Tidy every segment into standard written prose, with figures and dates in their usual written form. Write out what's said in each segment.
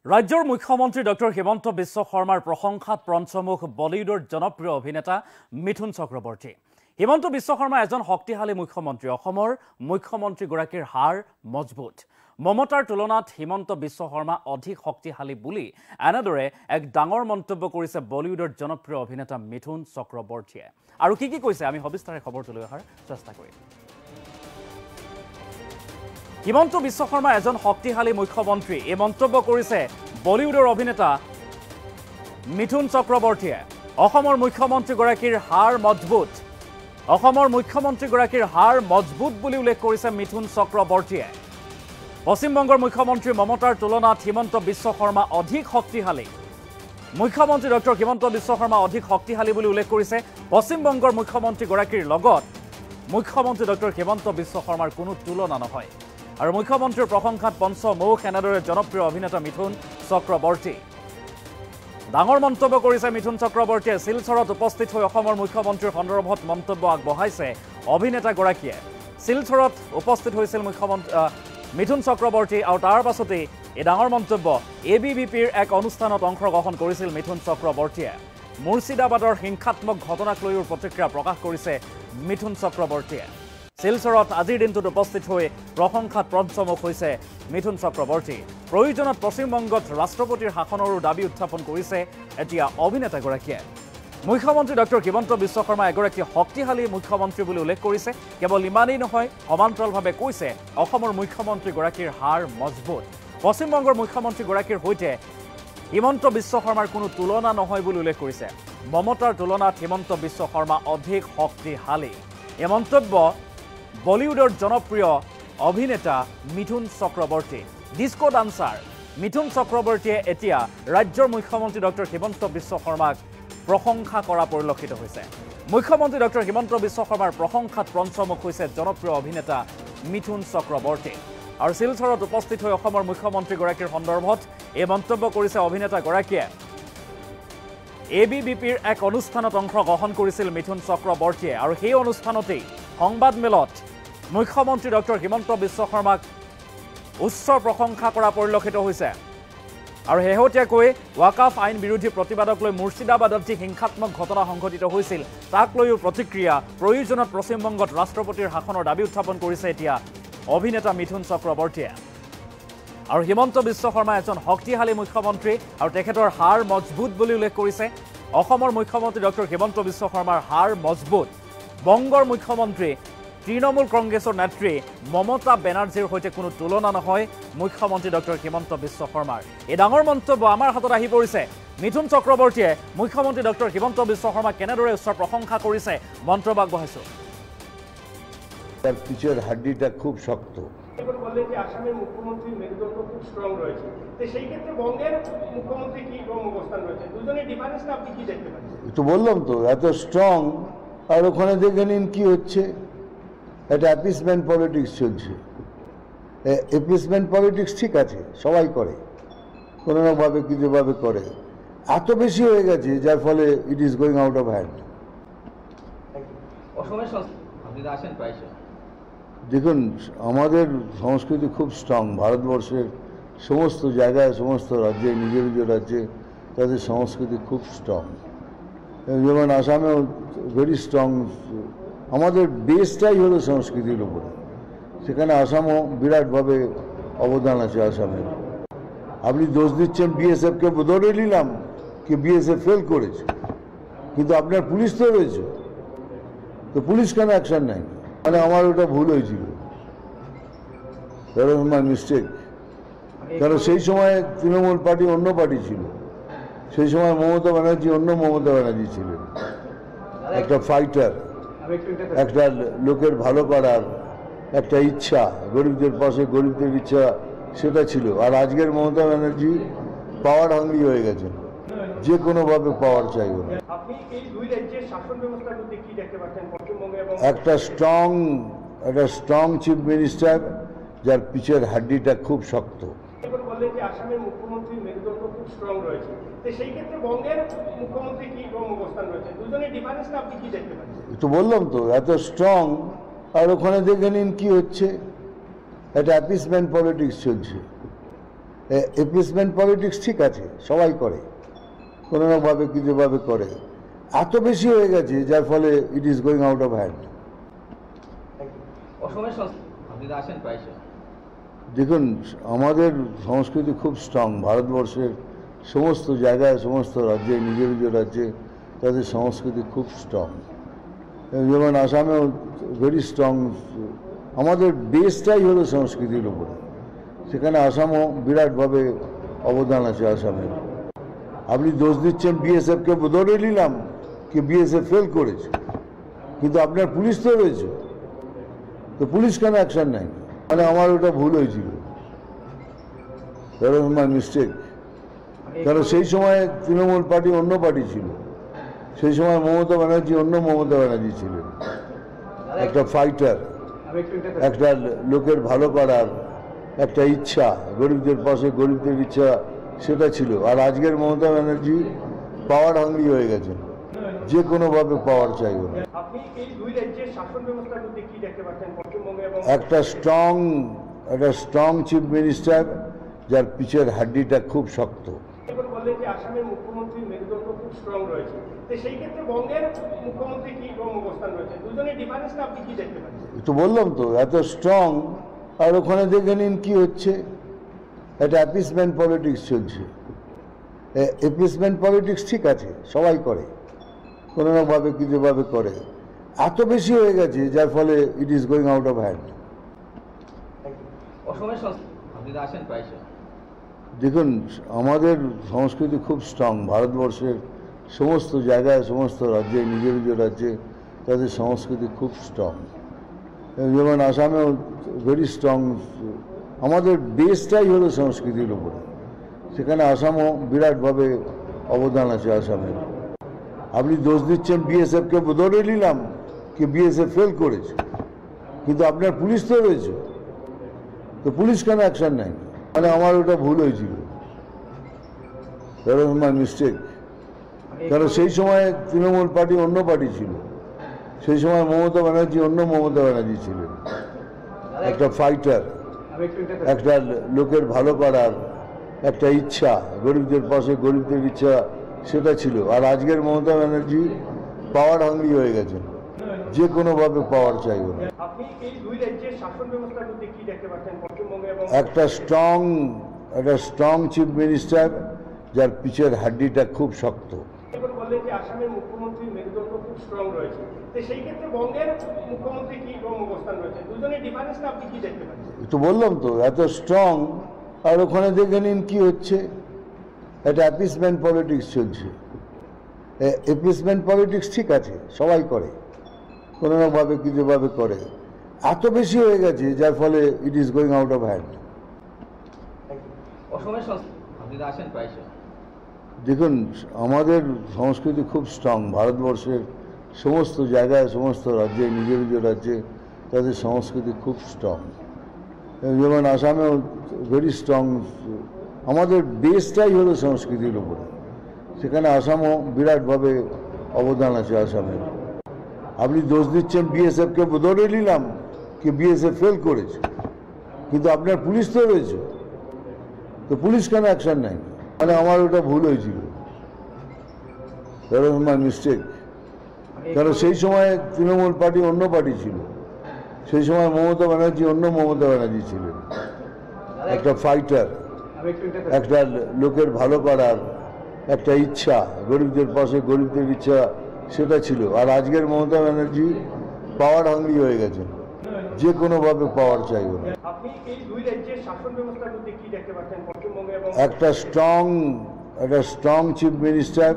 ৰাজ্যৰ মুখ্যমন্ত্ৰী ডক্টৰ হিমন্ত বিশ্ব শৰ্মাৰ প্ৰশংসাত পঞ্চমুখ বলিউডৰ জনপ্ৰিয় অভিনেতা মিথুন চক্ৰৱৰ্তী। হিমন্ত বিশ্ব শৰ্মা এজন শক্তিশালী মুখ্যমন্ত্ৰী। অসমৰ মুখ্যমন্ত্ৰীগৰাকীৰ হাড় মজবুত। মমতাৰ তুলনাত হিমন্ত বিশ্ব শৰ্মা অধিক শক্তিশালী বুলি এনেদৰে এক ডাঙৰ মন্তব্য কৰিছে বলিউডৰ জনপ্ৰিয় অভিনেতা মিথুন চক্ৰৱৰ্তীয়ে। আৰু কি কৈছে আমি সবিস্তাৰে খবৰটো লৈ অহাৰ চেষ্টা কৰিম। হিমন্ত বিশ্ব শৰ্মা এজন শক্তিশালী মুখ্যমন্ত্ৰী এই মন্তব্য কৰিছে বলিউডৰ অভিনেতা মিথুন চক্ৰৱৰ্তীয়ে। অসমৰ মুখ্যমন্ত্ৰীগৰাকীৰ হাড় মজবুত। অসমৰ মুখ্যমন্ত্ৰীগৰাকীৰ হাড় মজবুত বুলি উল্লেখ কৰিছে মিথুন চক্ৰৱৰ্তীয়ে। পশ্চিমবংগৰ মুখ্যমন্ত্ৰী মমতাৰ তুলনাত হিমন্ত বিশ্ব শৰ্মা অধিক শক্তিশালী। মুখ্যমন্ত্ৰী ডক্টৰ হিমন্ত বিশ্ব শৰ্মা অধিক শক্তিশালী বুলি উল্লেখ কৰিছে পশ্চিমবংগৰ মুখ্যমন্ত্ৰীগৰাকীৰ লগত মুখ্যমন্ত্ৰী ডক্টৰ হিমন্ত বিশ্ব শৰ্মাৰ কোনো তুলনা নহয়। আৰু মুখ্যমন্ত্ৰীৰ প্ৰশংসাত পঞ্চমুখ এনেদৰে জনপ্ৰিয় অভিনেতা মিথুন চক্ৰৱৰ্তী। ডাঙৰ মন্তব্য কৰিছে মিথুন চক্ৰৱৰ্তীয়ে। শিলচৰত উপস্থিত হৈ অসমৰ মুখ্যমন্ত্ৰীৰ সন্দৰ্ভত মন্তব্য আগবঢ়াইছে অভিনেতাগৰাকীয়ে। শিলচৰত উপস্থিত হৈছিল মিথুন চক্ৰৱৰ্তী আৰু তাৰ পাছতেই এই ডাঙৰ মন্তব্য ABVPৰ এক অনুষ্ঠানত অংশগ্ৰহণ কৰিছিল মিথুন চক্ৰৱৰ্তীয়ে। মুৰ্ছিদাবাদৰ হিংসাত্মক ঘটনাক লৈও প্ৰতিক্ৰিয়া প্ৰকাশ কৰিছে মিথুন চক্ৰৱৰ্তীয়ে। শিলচৰত আজিৰ দিনটোত উপস্থিত হৈ প্ৰশংসাত পঞ্চমুখ হৈছে মিথুন চক্ৰৱৰ্তী। প্ৰয়োজনত পশ্চিমবংগত ৰাষ্ট্ৰপতিৰ শাসনৰো দাবী উত্থাপন কৰিছে এতিয়া অভিনেতাগৰাকীয়ে। মুখ্যমন্ত্ৰী ডক্টৰ হিমন্ত বিশ্ব শৰ্মা এগৰাকী শক্তিশালী মুখ্যমন্ত্ৰী বুলি উল্লেখ কৰিছে। কেৱল ইমানেই নহয়, সমান্তৰালভাৱে কৈছে অসমৰ মুখ্যমন্ত্ৰীগৰাকীৰ হাড় মজবুত। পশ্চিমবংগৰ মুখ্যমন্ত্ৰীগৰাকীৰ সৈতে হিমন্ত বিশ্ব শৰ্মাৰ কোনো তুলনা নহয় বুলি উল্লেখ কৰিছে। মমতাৰ তুলনাত হিমন্ত বিশ্ব শৰ্মা অধিক শক্তিশালী। এই মন্তব্য বলিউডৰ জনপ্ৰিয় অভিনেতা মিথুন চক্ৰৱৰ্তী। ডিস্কো ডান্সাৰ মিথুন চক্ৰৱৰ্তীয়ে এতিয়া ৰাজ্যৰ মুখ্যমন্ত্ৰী ডক্টৰ হিমন্ত বিশ্ব শৰ্মাক প্ৰশংসা কৰা পৰিলক্ষিত হৈছে। মুখ্যমন্ত্ৰী ডক্টৰ হিমন্ত বিশ্ব শৰ্মাৰ প্ৰশংসাত পঞ্চমুখ হৈছে জনপ্ৰিয় অভিনেতা মিথুন চক্ৰৱৰ্তী। আৰু শিলচৰত উপস্থিত হৈ অসমৰ মুখ্যমন্ত্ৰীগৰাকীৰ সন্দৰ্ভত এই মন্তব্য কৰিছে অভিনেতাগৰাকীয়ে। ABVPৰ এক অনুষ্ঠানত অংশগ্ৰহণ কৰিছিল মিথুন চক্ৰৱৰ্তীয়ে। আৰু সেই অনুষ্ঠানতেই সংবাদমেলত মুখ্যমন্ত্ৰী ডক্টৰ হিমন্ত বিশ্ব শৰ্মাক উচ্চ প্ৰশংসা কৰা পৰিলক্ষিত হৈছে। আৰু শেহতীয়াকৈ ৱাকাফ আইন বিৰোধী প্ৰতিবাদক লৈ মুৰ্ছিদাবাদত যি হিংসাত্মক ঘটনা সংঘটিত হৈছিল তাক লৈও প্ৰতিক্ৰিয়া। প্ৰয়োজনত পশ্চিমবংগত ৰাষ্ট্ৰপতিৰ শাসনৰ দাবী উত্থাপন কৰিছে এতিয়া অভিনেতা মিথুন চক্ৰৱৰ্তীয়ে। আৰু হিমন্ত বিশ্ব শৰ্মা এজন শক্তিশালী মুখ্যমন্ত্ৰী আৰু তেখেতৰ হাড় মজবুত বুলি উল্লেখ কৰিছে। অসমৰ মুখ্যমন্ত্ৰী ডক্টৰ হিমন্ত বিশ্ব শৰ্মাৰ হাড় মজবুত। বংগৰ মুখ্যমন্ত্ৰী তৃণমূল কংগ্ৰেছৰ নেত্ৰী মমতা বেনাৰ্জীৰ সৈতে কোনো তুলনা নহয় মুখ্যমন্ত্ৰী ডক্টৰ হিমন্ত বিশ্ব শৰ্মাৰ। এই ডাঙৰ মন্তব্য আমাৰ হাতত আহি পৰিছে। মিথুন চক্ৰৱৰ্তীয়ে মুখ্যমন্ত্ৰী ডক্টৰ হিমন্ত বিশ্ব শৰ্মাক কেনেদৰে উচ্চ প্রশংসা কৰিছে মন্তব্য আগবঢ়াইছো। তার পিছের হাড্ডিটা খুব শক্ত। বললেন যে আসামের মুখ্যমন্ত্রী মেরুদণ্ড খুব স্ট্রং রয়েছে, তো সেই ক্ষেত্রে বঙ্গের মুখ্যমন্ত্রী কি রকম অবস্থান রয়েছে? দুজনের ডিফারেন্সটা আপনি কি দেখতে পাচ্ছেন? তো বললাম তো এত স্ট্রং, আর ওখানে দেখে নিন কি হচ্ছে। এটা অ্যাপিসমেন্ট পলিটিক্স চলছে। অ্যাপিসমেন্ট পলিটিক্স ঠিক আছে, সবাই করে, কোনো নাভাবে কিছুভাবে করে। এত বেশি হয়ে গেছে যার ফলে it is going out of hand. দেখুন, আমাদের সংস্কৃতি খুব স্ট্রং। ভারতবর্ষের সমস্ত জায়গায়, সমস্ত রাজ্যে, নিজের নিজের রাজ্যে তাদের সংস্কৃতি খুব স্ট্রং। যেমন আসামেও ভেরি স্ট্রং। আমাদের বেসটাই হলো সংস্কৃতির উপরে। সেখানে আসামও বিরাটভাবে অবদান আছে আসামের। আপনি দোষ দিচ্ছেন BSFকে, ধরে নিলাম কি BSF ফেল করেছে, কিন্তু আপনার পুলিশ তো রয়েছে, তো পুলিশ কেন অ্যাকশন নেয়? মানে আমার ওটা ভুল হয়েছিল, মাই মিস্টেক। কারণ সেই সময় তৃণমূল পার্টি অন্য পার্টি ছিল, সেই সময় মমতা ব্যানার্জি অন্য মমতা ব্যানার্জি ছিলেন। একটা ফাইটার, একটা লোকের ভালো করার একটা ইচ্ছা, গরিবদের পাশে গরিবদের ইচ্ছা, সেটা ছিল। আর আজকের মমতা ব্যানার্জি পাওয়ার হাঙ্গরি হয়ে গেছেন, যে কোনোভাবে পাওয়ার চাইবেন। একটা স্ট্রং চিফ মিনিস্টার যার পিছের হাড্ডিটা খুব শক্ত। বললেন যে আসামের মুখ্যমন্ত্রী মেরুদণ্ড খুব স্ট্রং রয়েছে, তো সেই ক্ষেত্রে বঙ্গের মুখ্যমন্ত্রী কি রকম অবস্থান রয়েছে? দুজনের ডিফারেন্সটা আপনি কি দেখতে পাচ্ছেন? তো বললাম তো এত স্ট্রং, আর ওখানে দেখে নিন কি হচ্ছে। এটা অ্যাপিসমেন্ট পলিটিক্স চলছে। এপিসমেন্ট পলিটিক্স ঠিক আছে, সবাই করে, কোনো না ভাবে কিছুভাবে করে। এত বেশি হয়ে গেছে যার ফলে it is going out of hand. দেখুন, আমাদের সংস্কৃতি খুব স্ট্রং। ভারতবর্ষের সমস্ত জায়গায়, সমস্ত রাজ্যে, নিজ নিজ রাজ্যে তাদের সংস্কৃতি খুব স্ট্রং। যেমন আসামেও ভেরি স্ট্রং। আমাদের বেসটাই হলো সংস্কৃতির উপরে। সেখানে আসামও বিরাটভাবে অবদান আছে আসামের। আপনি দোষ দিচ্ছেন বিএসএফকে, ধরে নিলাম কি বিএসএফ ফেল করেছে, কিন্তু আপনার পুলিশ তো রয়েছে, তো পুলিশ কেন অ্যাকশন নেয়? মানে আমার ওটা ভুল হয়েছিল, দ্যাট ওয়াজ মাই মিস্টেক। কারণ সেই সময় তৃণমূল পার্টি অন্য পার্টি ছিল, সেই সময় মমতা ব্যানার্জি অন্য মমতা ব্যানার্জি ছিলেন, একটা ফাইটার, একটা লোকের ভালো করার একটা ইচ্ছা, গরিবদের পাশে গরিবদের ইচ্ছা, সেটা ছিল। আর আজকের মমতা ব্যানার্জি পাওয়ার হাঙ্গরি হয়ে গেছেন, যে কোনোভাবে পাওয়ার চাইবে না। আপনি এই দুই রাজ্যের শাসন ব্যবস্থার মধ্যে কি দেখতে পাচ্ছেন, পশ্চিমবঙ্গে এবং একটা স্ট্রং চিফ মিনিস্টার, যার পিছের হাড্ডিটা খুব শক্ত। এখন বললেন যে আসামের মুখ্যমন্ত্রীর মেরুদণ্ড খুব স্ট্রং রয়েছে, তো সেই ক্ষেত্রে বঙ্গের মুখ্যমন্ত্রী কি রকম অবস্থান রয়েছে? দুজনের ডিফারেন্সটা আপনি কি দেখতে পাচ্ছেন? তো বললাম তো, এত স্ট্রং, আর ওখানে দেখে নিন কি হচ্ছে। এটা অ্যাপিসমেন্ট পলিটিক্স চলছে। অ্যাপিসমেন্ট পলিটিক্স ঠিক আছে, সবাই করে, কোনো না ভাবে কিছুভাবে করে। এত বেশি হয়ে গেছে যার ফলে it is going out of hand. দেখুন, আমাদের সংস্কৃতি খুব স্ট্রং। ভারতবর্ষের সমস্ত জায়গায়, সমস্ত রাজ্যে, নিজ নিজ রাজ্যে তাদের সংস্কৃতি খুব স্ট্রং। যেমন আসামেও ভেরি স্ট্রং। আমাদের বেসটাই হলো সংস্কৃতির উপরে। সেখানে আসামও বিরাটভাবে অবদান আছে আসামের। আপনি দোষ দিচ্ছেন বিএসএফকে, ধরে নিলাম কি বিএসএফ ফেল করেছে, কিন্তু আপনার পুলিশ তো রয়েছে, তো পুলিশ কেন অ্যাকশন নেয়? মানে আমার ওটা ভুল হয়েছিল, দ্যাট ওয়াজ মাই মিস্টেক। কারণ সেই সময় তৃণমূল পার্টি অন্য পার্টি ছিল, সেই সময় মমতা ব্যানার্জি অন্য মমতা ব্যানার্জি ছিলেন, একটা ফাইটার, একটা লোকের ভালো করার একটা ইচ্ছা, গরিবদের পাশে গরিবদের ইচ্ছা, সেটা ছিল। আর আজকের মমতা ব্যানার্জি পাওয়ার হাঙ্গরি হয়ে গেছেন, যে কোনোভাবে পাওয়ার চাইবে না। আপনি এই দুই রাজ্যের শাসন ব্যবস্থার মধ্যে কি দেখতে পাচ্ছেন, পশ্চিমবঙ্গে এবং একটা স্ট্রং চিফ মিনিস্টার, যার পিছের হাড্ডিটা খুব শক্ত। এখন বললেন যে আসামের মুখ্যমন্ত্রীর মেরুদণ্ড খুব স্ট্রং রয়েছে, তো সেই ক্ষেত্রে বঙ্গের মুখ্যমন্ত্রী কি রকম অবস্থান রয়েছে? দুজনের ডিফারেন্সটা আপনি কি দেখতে পাচ্ছেন? তো বললাম তো, এত স্ট্রং, আর ওখানে দেখে নিন কি হচ্ছে। এটা অ্যাপিসমেন্ট পলিটিক্স চলছে। অ্যাপিসমেন্ট পলিটিক্স ঠিক আছে, সবাই করে, কোনো না ভাবে কিছুভাবে করে। এত বেশি হয়ে গেছে যার ফলে it is going out of hand. দেখুন, আমাদের সংস্কৃতি খুব স্ট্রং। ভারতবর্ষের সমস্ত জায়গায়, সমস্ত রাজ্যে, নিজ নিজ রাজ্যে তাদের সংস্কৃতি খুব স্ট্রং। যেমন আসামেও ভেরি স্ট্রং। আমাদের বেসটাই হলো সংস্কৃতির উপরে। সেখানে আসামও বিরাটভাবে অবদান আছে আসামের। আপনি দোষ দিচ্ছেন বিএসএফকে, ধরে নিলাম কি বিএসএফ ফেল করেছে, কিন্তু আপনার পুলিশ তো রয়েছে, তো পুলিশ কেন অ্যাকশন নেয়? মানে আমার ওটা ভুল হয়েছিল, দ্যাট ওয়াজ মাই মিস্টেক। কারণ সেই সময় তৃণমূল পার্টি অন্য পার্টি ছিল, সেই সময় মমতা ব্যানার্জি অন্য মমতা ব্যানার্জি ছিলেন, একটা ফাইটার, একটা লোকের ভালো করার একটা ইচ্ছা, গরিবদের পাশে গরিবদের ইচ্ছা, সেটা ছিল। আর আজকের মমতা ব্যানার্জি পাওয়ার হাঙ্গরি হয়ে গেছেন, যে কোনোভাবে পাওয়ার চাইবে না। আপনি এই দুই রাজ্যের শাসন ব্যবস্থার মধ্যে কি দেখতে পাচ্ছেন, পশ্চিমবঙ্গে এবং একটা স্ট্রং চিফ মিনিস্টার,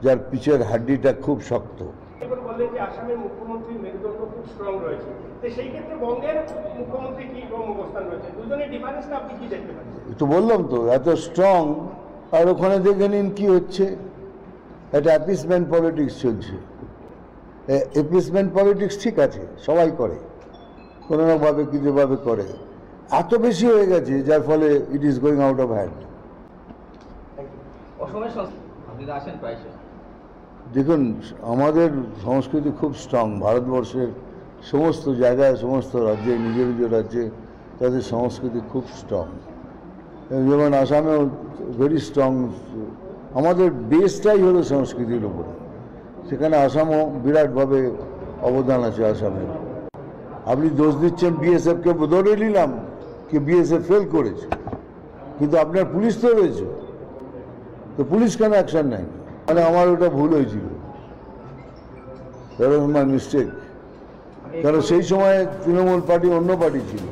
যার পিছের হাড্ডিটা খুব শক্ত। এখন বললেন যে আসামের মুখ্যমন্ত্রীর মেরুদণ্ড খুব স্ট্রং রয়েছে, তো সেই ক্ষেত্রে বঙ্গের মুখ্যমন্ত্রী কি রকম অবস্থান রয়েছে? দুজনের ডিফারেন্সটা আপনি কি দেখতে পাচ্ছেন? তো বললাম তো, এত স্ট্রং, আর ওখানে দেখে নিন কি হচ্ছে। এটা অ্যাপিসমেন্ট পলিটিক্স চলছে। অ্যাপিসমেন্ট পলিটিক্স ঠিক আছে, সবাই করে, কোনো না ভাবে কিছুভাবে করে। এত বেশি হয়ে গেছে যার ফলে it is going out of hand. দেখুন, আমাদের সংস্কৃতি খুব স্ট্রং। ভারতবর্ষের সমস্ত জায়গায়, সমস্ত রাজ্যে, নিজ নিজ রাজ্যে তাদের সংস্কৃতি খুব স্ট্রং। যেমন আসামেও ভেরি স্ট্রং। আমাদের বেসটাই হলো সংস্কৃতির উপরে, সেখানে আসামও বিরাটভাবে অবদান আছে আসামের। আপনি দোষ দিচ্ছেন বিএসএফকে, ধরে নিলাম কি বিএসএফ ফেল করেছে, কিন্তু আপনার পুলিশ তো রয়েছে, তো পুলিশ কেন অ্যাকশন নেয়? মানে আমার ওটা ভুল হয়েছিল, দ্যাট ওয়াজ মাই মিস্টেক। কারণ সেই সময় তৃণমূল পার্টি অন্য পার্টি ছিল।